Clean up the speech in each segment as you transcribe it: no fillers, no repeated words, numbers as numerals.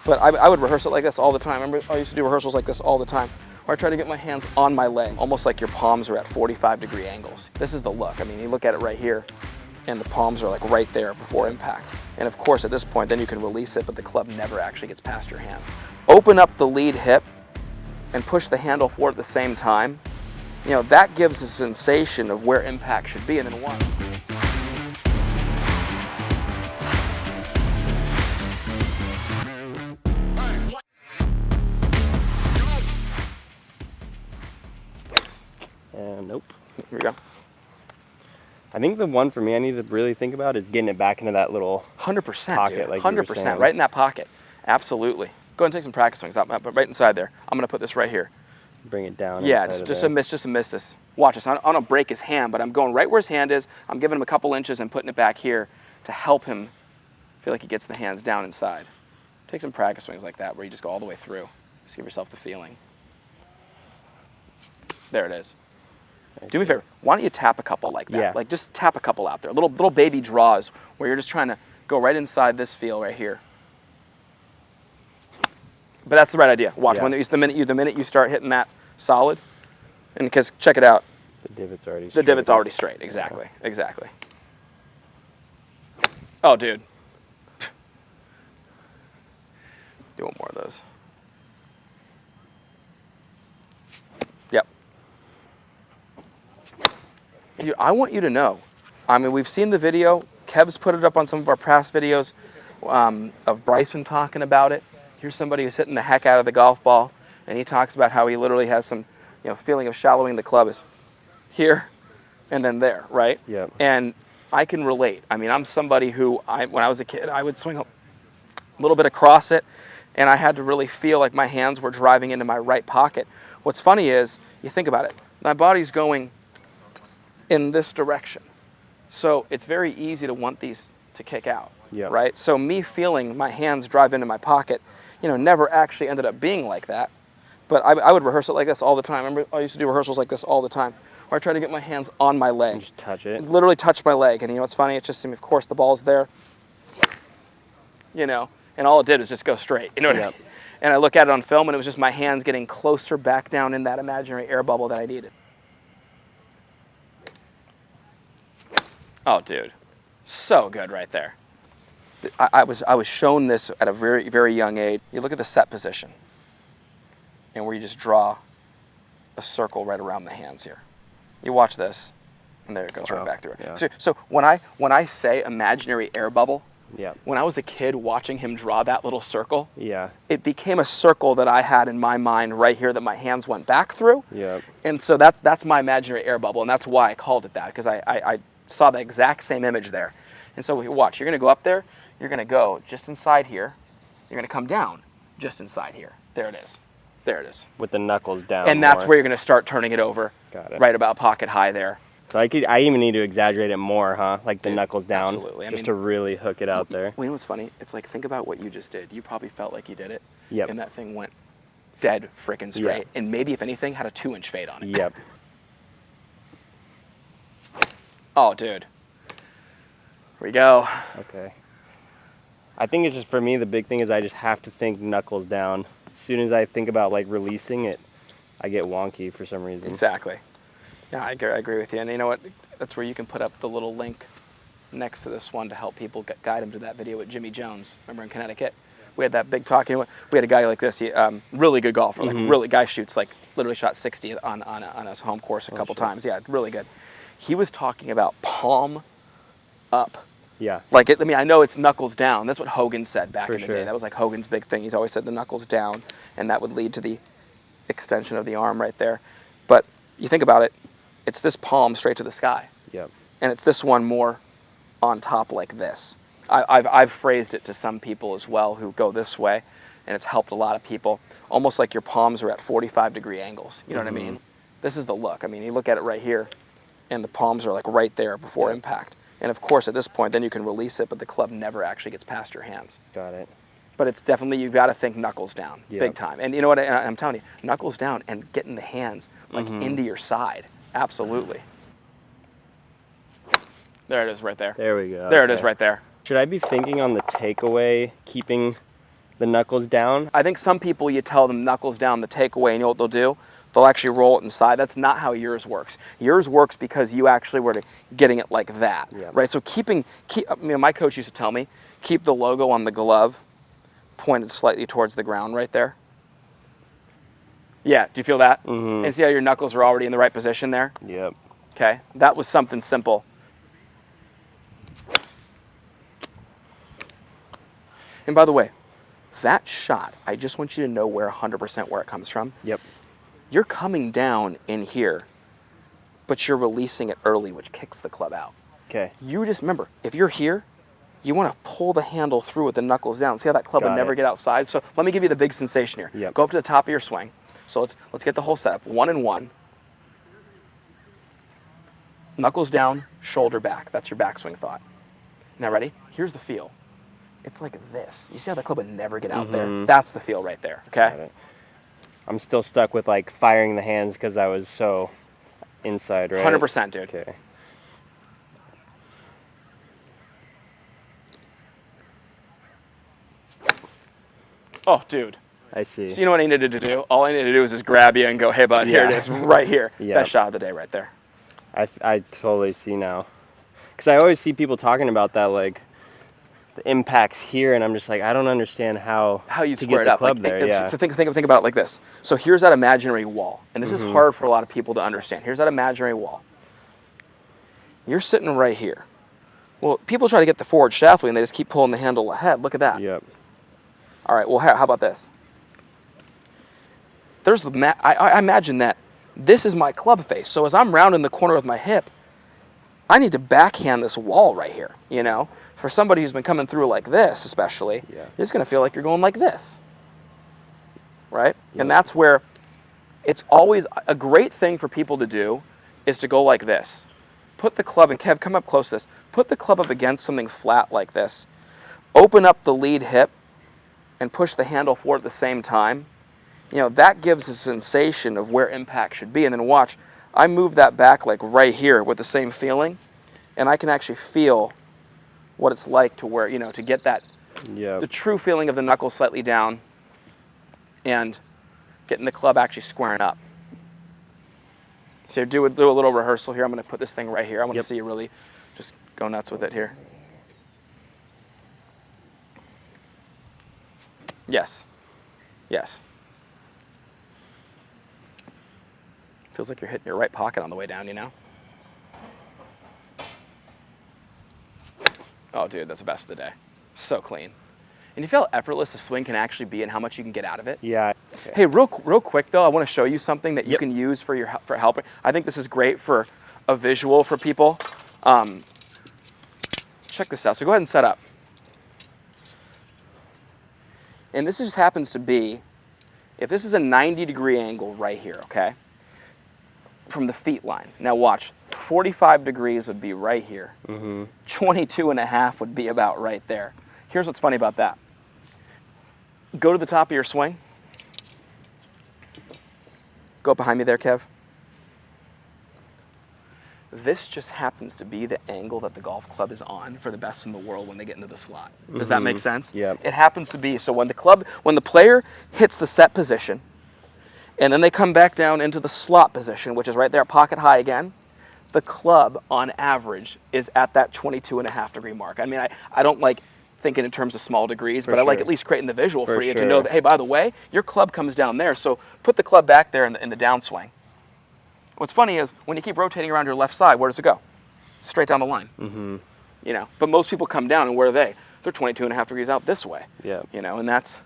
But I would rehearse it like this all the time. Remember, I used to do rehearsals like this all the time, where I try to get my hands on my leg, almost like your palms are at 45-degree angles. This is the look. I mean, you look at it right here, and the palms are like right there before impact. And of course, at this point, then you can release it, but the club never actually gets past your hands. Open up the lead hip and push the handle forward at the same time. You know, that gives a sensation of where impact should be. And then one. Nope. Here we go. I think the one for me I need to really think about is getting it back into that little 100%, pocket, dude. like 100%, right in that pocket. Absolutely. Go ahead and take some practice swings, but right inside there. I'm gonna put this right here. Bring it down. Yeah, just to miss this. Watch this. I don't break his hand, but I'm going right where his hand is. I'm giving him a couple inches and putting it back here to help him feel like he gets the hands down inside. Take some practice swings like that where you just go all the way through. Just give yourself the feeling. There it is. Do me a favor. Why don't you tap a couple like that? Yeah. Like just tap a couple out there. Little baby draws where you're just trying to go right inside this feel right here. But that's the right idea. Watch. Yeah. When the minute you start hitting that solid, and because check it out. The divot's already straight. The divot's already straight. Exactly. Yeah. Exactly. Oh, dude. Let's do one more of those. Yep. Dude, I want you to know. I mean, we've seen the video. Kev's put it up on some of our past videos of Bryson talking about it. Here's somebody who's hitting the heck out of the golf ball, and he talks about how he literally has some, feeling of shallowing the club is here and then there, right? Yeah. And I can relate. I mean, I'm somebody who, when I was a kid, I would swing a little bit across it, and I had to really feel like my hands were driving into my right pocket. What's funny is, you think about it, my body's going in this direction. So it's very easy to want these to kick out, Yep. right? So me feeling my hands drive into my pocket, never actually ended up being like that. But I would rehearse it like this all the time. Remember, I used to do rehearsals like this all the time, where I try to get my hands on my leg. Just touch it. Literally touch my leg. And what's funny? It's just, of course, the ball's there, and all it did was just go straight. You know what I mean? And I look at it on film, and it was just my hands getting closer back down in that imaginary air bubble that I needed. Oh, dude. So good right there. I was shown this at a very, very young age. You look at the set position, and where you just draw a circle right around the hands here. You watch this, and there it goes right back through it. Yeah. So when I say imaginary air bubble, Yeah. when I was a kid watching him draw that little circle, Yeah. it became a circle that I had in my mind right here that my hands went back through. Yeah. And so that's my imaginary air bubble, and that's why I called it that, because I saw the exact same image there. And so watch, you're going to go up there, you're going to go just inside here, you're going to come down just inside here. There it is. There it is. With the knuckles down. And that's where you're going to start turning it over. Got it. Right about pocket high there. So I even need to exaggerate it more, huh? Like the knuckles down. Absolutely. Just to really hook it out there. You know what's funny? It's like, think about what you just did. You probably felt like you did it. Yep. And that thing went dead freaking straight. Yeah. And maybe, if anything, had a 2-inch fade on it. Yep. Oh, dude. Here we go. Okay. I think it's just, for me, the big thing is I just have to think knuckles down. As soon as I think about like releasing it, I get wonky for some reason. Exactly. Yeah, I agree with you. And you know what? That's where you can put up the little link next to this one to help people guide them to that video with Jimmy Jones. Remember in Connecticut? We had that big talk. We had a guy like this, he, really good golfer. Like really, guy shoots like literally shot 60 on his home course a couple times. Yeah, really good. He was talking about palm up. Yeah. Like, I know it's knuckles down. That's what Hogan said back in the sure. day. That was like Hogan's big thing. He's always said the knuckles down, and that would lead to the extension of the arm right there. But you think about it, it's this palm straight to the sky. Yep. And it's this one more on top like this. I've phrased it to some people as well who go this way, and it's helped a lot of people. Almost like your palms are at 45-degree angles. You know what I mean? This is the look. I mean, you look at it right here, and the palms are like right there before impact. And of course, at this point, then you can release it, but the club never actually gets past your hands. Got it. But it's definitely, you've got to think knuckles down, big time. And you know what, I'm telling you, knuckles down and getting the hands like into your side. Absolutely. There it is right there. There we go. There it is right there. Should I be thinking on the takeaway, keeping the knuckles down. I think some people, you tell them knuckles down the takeaway, and you know what they'll do? They'll actually roll it inside. That's not how yours works. Yours works because you actually were getting it like that, right? So my coach used to tell me, keep the logo on the glove pointed slightly towards the ground right there. Yeah, do you feel that? Mm-hmm. And see how your knuckles are already in the right position there? Yep. Okay, that was something simple. And by the way, that shot, I just want you to know 100% where it comes from. Yep. You're coming down in here, but you're releasing it early, which kicks the club out. Okay. You just remember, if you're here, you want to pull the handle through with the knuckles down. See how that club would never get outside? So let me give you the big sensation here. Yep. Go up to the top of your swing. So let's get the whole setup. 1 and 1. Knuckles down, shoulder back. That's your backswing thought. Now ready? Here's the feel. It's like this. You see how the club would never get out there? That's the feel right there, okay? I'm still stuck with like firing the hands because I was so inside, right? 100%, dude. Okay. Oh, dude. I see. So you know what I needed to do? All I needed to do was just grab you and go, hey, bud, here it is, right here. Best shot of the day right there. I totally see now. Because I always see people talking about that, like, the impacts here, and I'm just like, I don't understand how you to square get it the up. club there. Yeah. So think about it like this. So here's that imaginary wall, and this is hard for a lot of people to understand. Here's that imaginary wall. You're sitting right here. Well, people try to get the forward shaft and they just keep pulling the handle ahead. Look at that. Yep. All right, well, how about this? There's I imagine that this is my club face. So as I'm rounding the corner with my hip, I need to backhand this wall right here, you know? For somebody who's been coming through like this, especially, it's going to feel like you're going like this, right? Yep. And that's where it's always a great thing for people to do is to go like this. Put the club, and Kev, come up close to this. Put the club up against something flat like this. Open up the lead hip and push the handle forward at the same time. You know, that gives a sensation of where impact should be. And then watch, I move that back like right here with the same feeling, and I can actually feel what it's like to where, you know, to get that, the true feeling of the knuckles slightly down and getting the club actually squaring up. So do a little rehearsal here. I'm going to put this thing right here. I want to see you really just go nuts with it here. Yes. Yes. Feels like you're hitting your right pocket on the way down, you know? Oh, dude, that's the best of the day. So clean. And you feel how effortless a swing can actually be and how much you can get out of it? Yeah. Okay. Hey, real quick, though, I want to show you something that you can use for helping. I think this is great for a visual for people. Check this out. So go ahead and set up. And this just happens to be, if this is a 90-degree angle right here, okay, from the feet line. Now watch, 45 degrees would be right here. 22 and a half would be about right there. Here's what's funny about that. Go to the top of your swing. Go up behind me there, Kev. This just happens to be the angle that the golf club is on for the best in the world when they get into the slot. Does that make sense? Yeah. It happens to be, so when the player hits the set position, and then they come back down into the slot position, which is right there, pocket high again, the club, on average, is at that 22.5 degree mark. I mean, I don't like thinking in terms of small degrees, but I like at least creating the visual for you to know that, hey, by the way, your club comes down there, so put the club back there in the downswing. What's funny is when you keep rotating around your left side, where does it go? Straight down the line. You know, but most people come down, and where are they? They're 22.5 degrees out this way. Yeah. You know, and that's.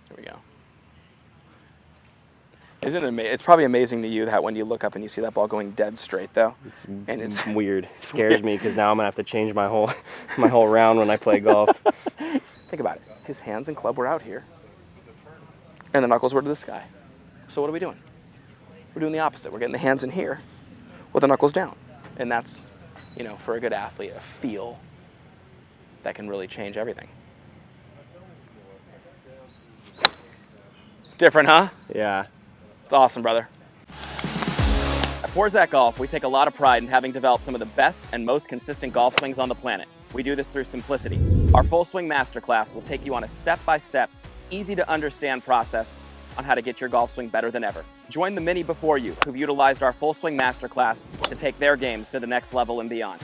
There we go. Isn't it amazing? It's probably amazing to you that when you look up and you see that ball going dead straight, though. It's weird. It scares me because now I'm gonna have to change my whole round when I play golf. Think about it. His hands and club were out here, and the knuckles were to the sky. So what are we doing? We're doing the opposite. We're getting the hands in here with the knuckles down, and that's, you know, for a good athlete, a feel that can really change everything. Different, huh? Yeah. It's awesome, brother. At Forzak Golf, we take a lot of pride in having developed some of the best and most consistent golf swings on the planet. We do this through simplicity. Our Full Swing Masterclass will take you on a step-by-step, easy-to-understand process on how to get your golf swing better than ever. Join the many before you who've utilized our Full Swing Masterclass to take their games to the next level and beyond.